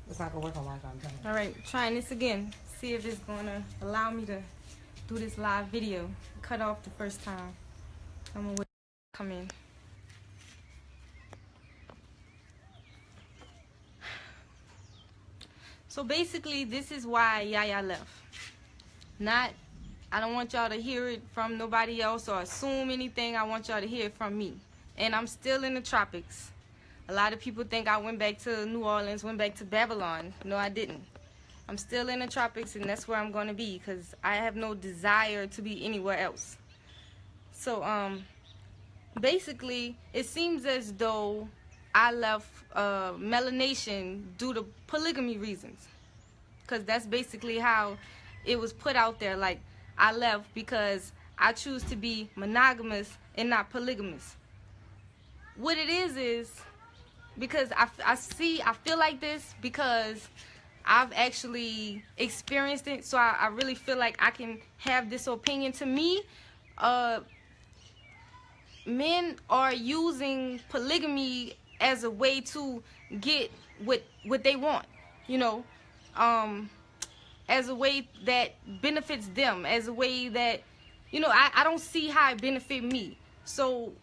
It's not gonna work on Wi-Fi. I'm telling you. All right, trying this again. See if it's gonna allow me to do this live video. Cut off the first time. I'm gonna wait to come in. So basically, this is why Yah left. I don't want y'all to hear it from nobody else or assume anything. I want y'all to hear it from me. And I'm still in the tropics. A lot of people think I went back to New Orleans, went back to Babylon. No, I didn't. I'm still in the tropics, and that's where I'm going to be because I have no desire to be anywhere else. So, basically, it seems as though I left melanation due to polygamy reasons. Because that's basically how it was put out there. Like, I left because I choose to be monogamous and not polygamous. What it is because I feel like this because I've actually experienced it. So I really feel like I can have this opinion. To me, men are using polygamy as a way to get what they want, you know, as a way that benefits them, as a way that, you know, I don't see how it benefit me. So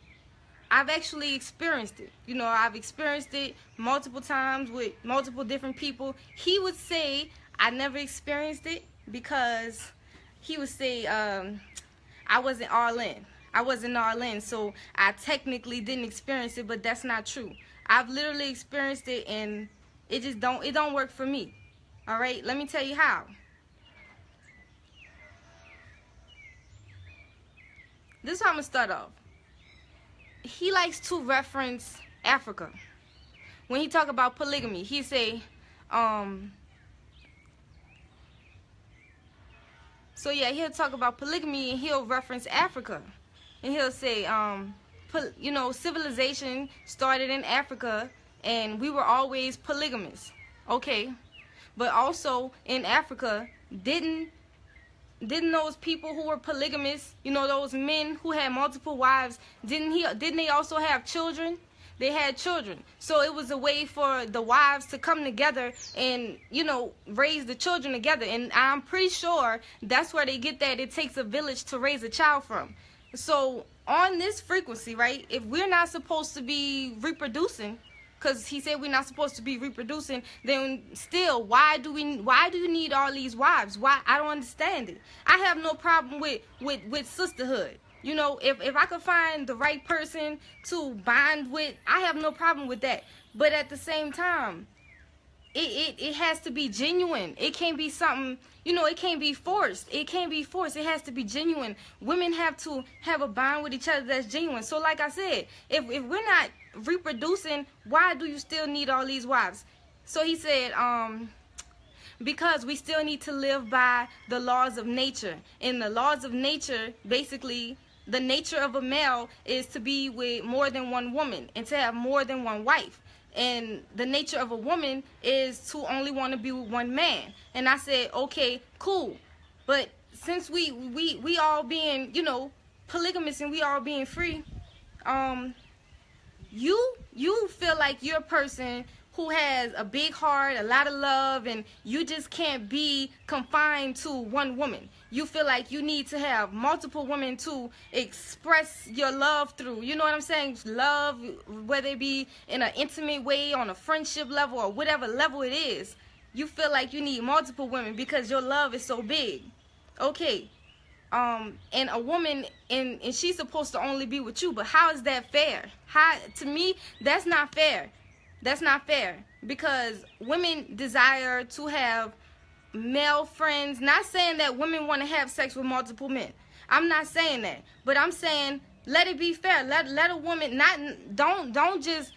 I've actually experienced it. You know, I've experienced it multiple times with multiple different people. He would say I never experienced it because he would say I wasn't all in. I wasn't all in, so I technically didn't experience it, but that's not true. I've literally experienced it, and it don't work for me. All right, let me tell you how. This is how I'm gonna start off. He likes to reference Africa. When he talk about polygamy, he say, so yeah, he'll talk about polygamy and he'll reference Africa. And he'll say, you know, civilization started in Africa and we were always polygamous. Okay. But also in Africa, didn't those people who were polygamous, you know, those men who had multiple wives, didn't they also have children? They had children. So it was a way for the wives to come together and, you know, raise the children together. And I'm pretty sure that's where they get that it takes a village to raise a child from. So on this frequency, right, if we're not supposed to be reproducing, because he said we're not supposed to be reproducing, then still, why do you need all these wives? Why? I don't understand it. I have no problem with sisterhood. You know, if I could find the right person to bond with, I have no problem with that. But at the same time, it has to be genuine. It can't be something, you know, it can't be forced. It can't be forced. It has to be genuine. Women have to have a bond with each other that's genuine. So like I said, if we're not reproducing, why do you still need all these wives? So he said, because we still need to live by the laws of nature. And the laws of nature, basically, the nature of a male is to be with more than one woman and to have more than one wife. And the nature of a woman is to only want to be with one man. And I said, okay, cool. But since we all being, you know, polygamous and we all being free, you feel like you're a person who has a big heart, a lot of love, and you just can't be confined to one woman. You feel like you need to have multiple women to express your love through. You know what I'm saying? Love, whether it be in an intimate way, on a friendship level, or whatever level it is. You feel like you need multiple women because your love is so big. Okay. And a woman, and she's supposed to only be with you, but how is that fair? To me, that's not fair. That's not fair, because women desire to have male friends. Not saying that women want to have sex with multiple men. I'm not saying that, but I'm saying let it be fair. Let a woman don't just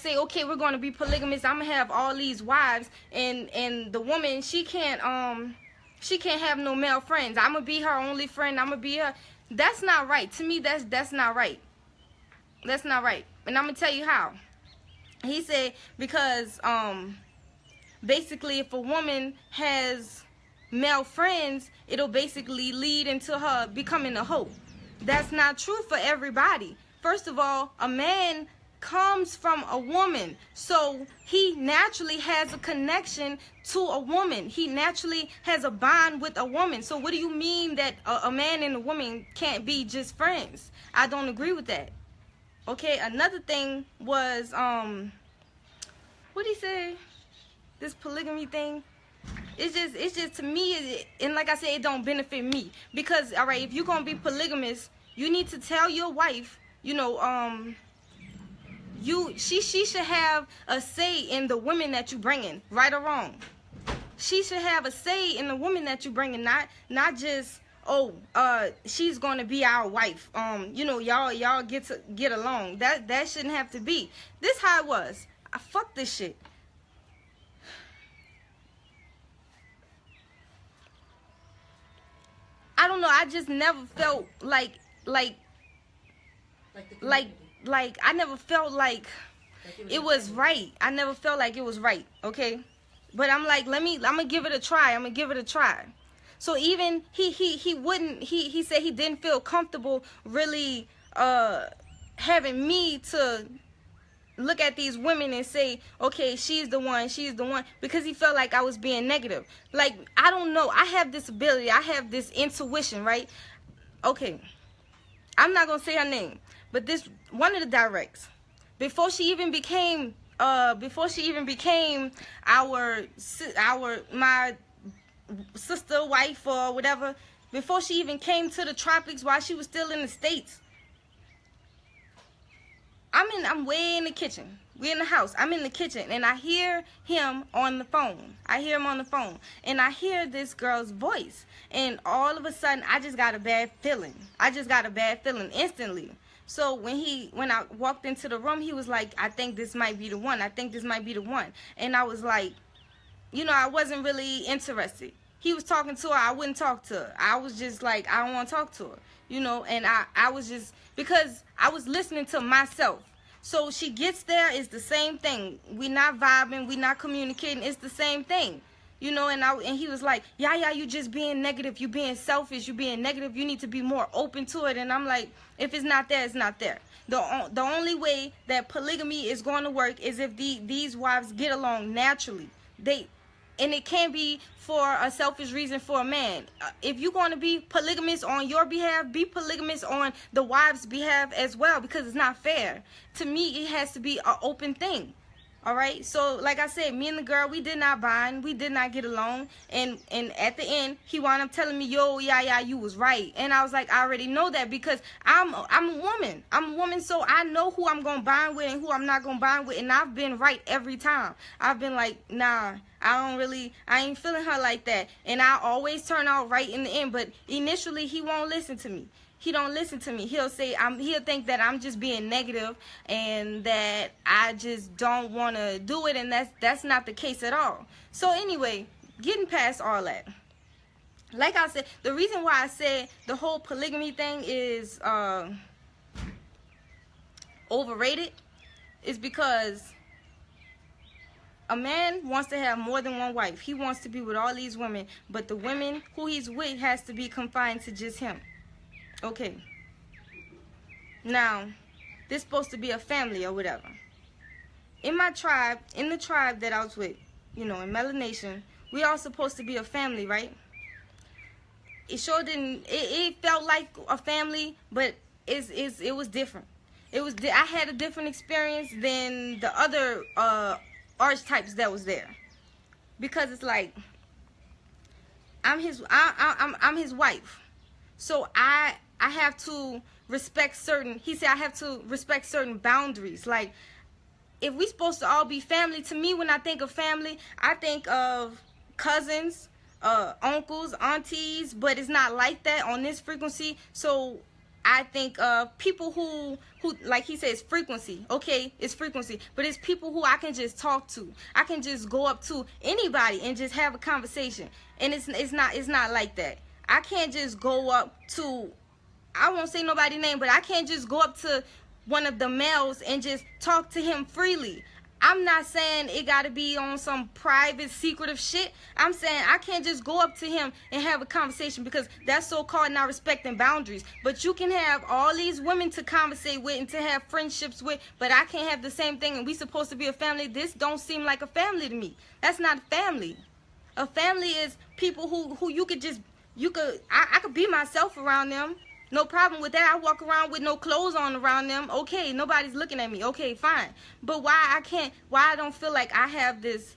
say, okay, we're going to be polygamous. I'm gonna have all these wives, and the woman, she can't have no male friends. I'm gonna be her only friend. I'm gonna be her. That's not right. To me, that's not right. That's not right. And I'm gonna tell you how. He said because basically if a woman has male friends, it'll basically lead into her becoming a hoe. That's not true for everybody. First of all, a man comes from a woman, so he naturally has a connection to a woman. He naturally has a bond with a woman. So what do you mean that a man and a woman can't be just friends? I don't agree with that. Okay, another thing was what did he say? This polygamy thing. It's just to me, and like I said, it don't benefit me, because all right, if you're gonna be polygamous, you need to tell your wife, you know, she should have a say in the women that you bring in, right or wrong. She should have a say in the women that you bring in, not just, oh, she's gonna be our wife. You know, y'all get along. That shouldn't have to be. This how it was. Fuck this shit. I don't know. I just never felt like I never felt like it was right. I never felt like it was right. Okay, but I'm like, I'm gonna give it a try. I'm gonna give it a try. So even he said he didn't feel comfortable really having me to look at these women and say, okay, she's the one, because he felt like I was being negative. Like, I don't know. I have this ability. I have this intuition, right? Okay. I'm not going to say her name, but this one of the directs, before she even became my sister, wife, or whatever, before she even came to the tropics, while she was still in the States, I'm way in the kitchen. We're in the house. I'm in the kitchen, and I hear him on the phone. And I hear this girl's voice, and all of a sudden, I just got a bad feeling. Instantly. So when I walked into the room, he was like, I think this might be the one. And I was like, you know, I wasn't really interested. He was talking to her. I wouldn't talk to her. I was just like, I don't want to talk to her. You know, and I was just, because I was listening to myself. So she gets there, it's the same thing. We not vibing, we not communicating, it's the same thing. You know, and he was like, yeah, you just being negative, you being selfish, you being negative, you need to be more open to it. And I'm like, if it's not there, it's not there. The only way that polygamy is going to work is if these wives get along naturally. And it can't be for a selfish reason for a man. If you're going to be polygamous on your behalf, be polygamous on the wife's behalf as well, because it's not fair. To me, it has to be an open thing. All right? So, like I said, me and the girl, we did not bond. We did not get along. And at the end, he wound up telling me, yo, yeah, you was right. And I was like, I already know that, because I'm a woman. I'm a woman, so I know who I'm going to bond with and who I'm not going to bond with. And I've been right every time. I've been like, nah, I ain't feeling her like that. And I always turn out right in the end. But initially, he won't listen to me. He don't listen to me. He'll say, he'll think that I'm just being negative and that I just don't want to do it, and that's not the case at all. So anyway, getting past all that, like I said, the reason why I said the whole polygamy thing is overrated is because a man wants to have more than one wife. He wants to be with all these women, but the women who he's with has to be confined to just him. Okay, now, this supposed to be a family or whatever. In my tribe, in the tribe that I was with, you know, in Melanation, we all supposed to be a family, right? It sure didn't, it felt like a family, but it was different. I had a different experience than the other archetypes that was there. Because it's like, I'm his wife. So I have to respect certain, he said I have to respect certain boundaries. Like, if we supposed to all be family, to me, when I think of family, I think of cousins, uncles, aunties, but it's not like that on this frequency. So I think of people who like he says, frequency. Okay, it's frequency, but it's people who I can just talk to. I can just go up to anybody and just have a conversation. And it's not like that. I can't just go up to, I won't say nobody's name, but I can't just go up to one of the males and just talk to him freely. I'm not saying it got to be on some private, secretive shit. I'm saying I can't just go up to him and have a conversation, because that's so-called not respecting boundaries. But you can have all these women to conversate with and to have friendships with, but I can't have the same thing, and we supposed to be a family. This don't seem like a family to me. That's not family. A family is people who you could just, I could be myself around them. No problem with that. I walk around with no clothes on around them. Okay, nobody's looking at me. Okay, fine. But why I don't feel like I have this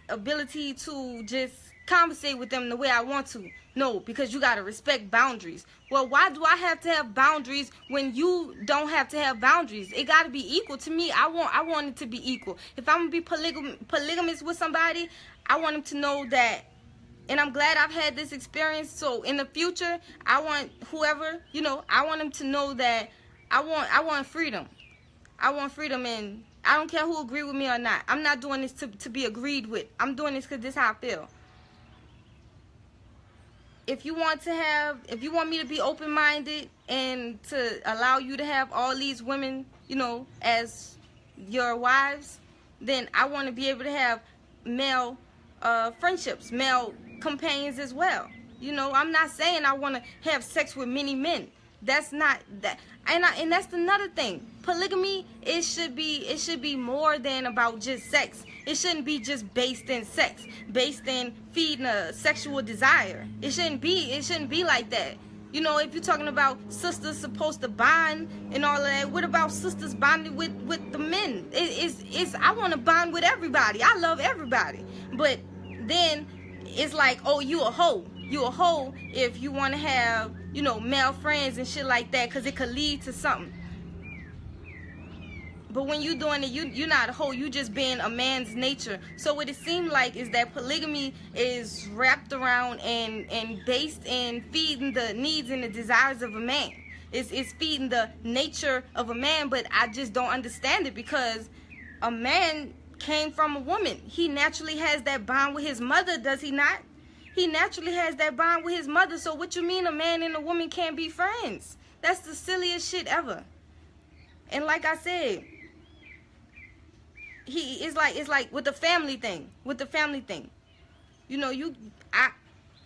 ability to just conversate with them the way I want to? No, because you got to respect boundaries. Well, why do I have to have boundaries when you don't have to have boundaries? It got to be equal to me. I want it to be equal. If I'm going to be polygamous with somebody, I want them to know that. And I'm glad I've had this experience. So in the future, I want whoever, I want them to know that I want freedom. I want freedom, and I don't care who agree with me or not. I'm not doing this to be agreed with. I'm doing this because this is how I feel. If you want me to be open-minded and to allow you to have all these women, as your wives, then I want to be able to have male friendships, male companions as well. I'm not saying I want to have sex with many men. That's not that. And that's another thing. Polygamy, it should be more than about just sex. It shouldn't be just based in sex, based in feeding a sexual desire. It shouldn't be like that. If you're talking about sisters supposed to bond and all of that, what about sisters bonding with the men? I want to bond with everybody. I love everybody. But then it's like, oh, you a hoe. You a hoe if you want to have, male friends and shit like that, because it could lead to something. But when you doing it, you're not a hoe. You just being a man's nature. So what it seemed like is that polygamy is wrapped around and based in feeding the needs and the desires of a man. It's feeding the nature of a man, but I just don't understand it, because a man came from a woman. He naturally has that bond with his mother, does he not? He naturally has that bond with his mother. So what you mean a man and a woman can't be friends? That's the silliest shit ever. And like I said, it's like with the family thing.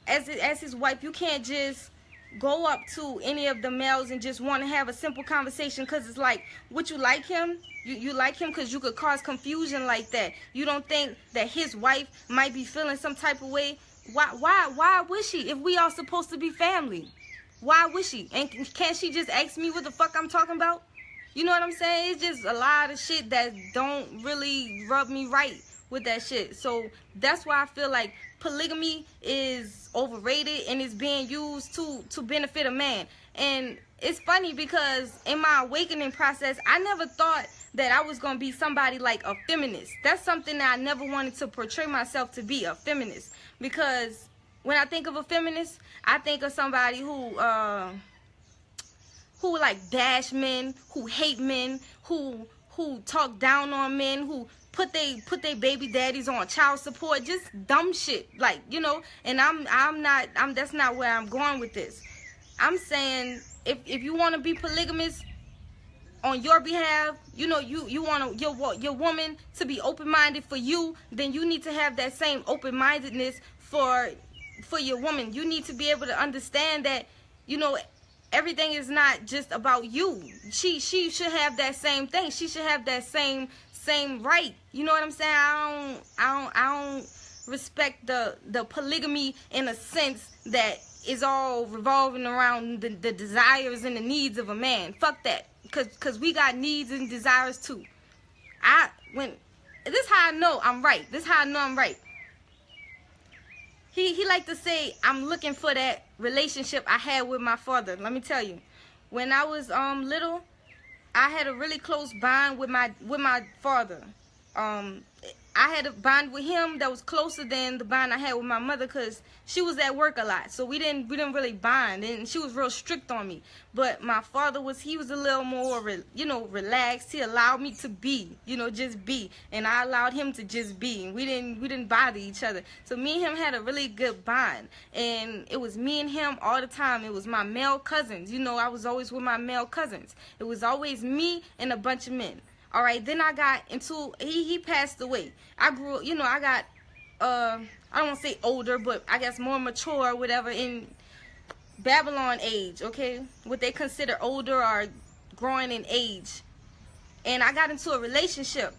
As his wife, you can't just go up to any of the males and just want to have a simple conversation, because it's like, would you like him? You like him because you could cause confusion like that. You don't think that his wife might be feeling some type of way? Why would she? If we are supposed to be family, why would she? And can't she just ask me what the fuck I'm talking about? You know what I'm saying? It's just a lot of shit that don't really rub me right with that shit. So that's why I feel like polygamy is overrated and is being used to benefit a man. And it's funny because in my awakening process, I never thought that I was going to be somebody like a feminist. That's something that I never wanted to portray myself to be, a feminist. Because when I think of a feminist, I think of somebody who like bash men, who hate men, who talk down on men, who put they baby daddies on child support, just dumb shit, like, and that's not where I'm going with this. I'm saying if you want to be polygamous on your behalf, you want your woman to be open-minded for you, then you need to have that same open-mindedness for your woman. You need to be able to understand that, everything is not just about you. She should have that same thing. She should have that same right. You know what I'm saying? I don't respect the polygamy in a sense that is all revolving around the desires and the needs of a man. Fuck that. Cause we got needs and desires too. This is how I know I'm right. This is how I know I'm right. He like to say, I'm looking for that relationship I had with my father. Let me tell you, when I was little, I had a really close bond with my father. I had a bond with him that was closer than the bond I had with my mother, because she was at work a lot, so we didn't really bond, and she was real strict on me. But my father was a little more relaxed. He allowed me to be, just be, and I allowed him to just be, and we didn't bother each other. So me and him had a really good bond, and it was me and him all the time. It was my male cousins. I was always with my male cousins. It was always me and a bunch of men. All right, then I got into, he passed away. I grew, you know, I got, I don't want to say older, but I guess more mature or whatever in Babylon age, okay? What they consider older or growing in age. And I got into a relationship.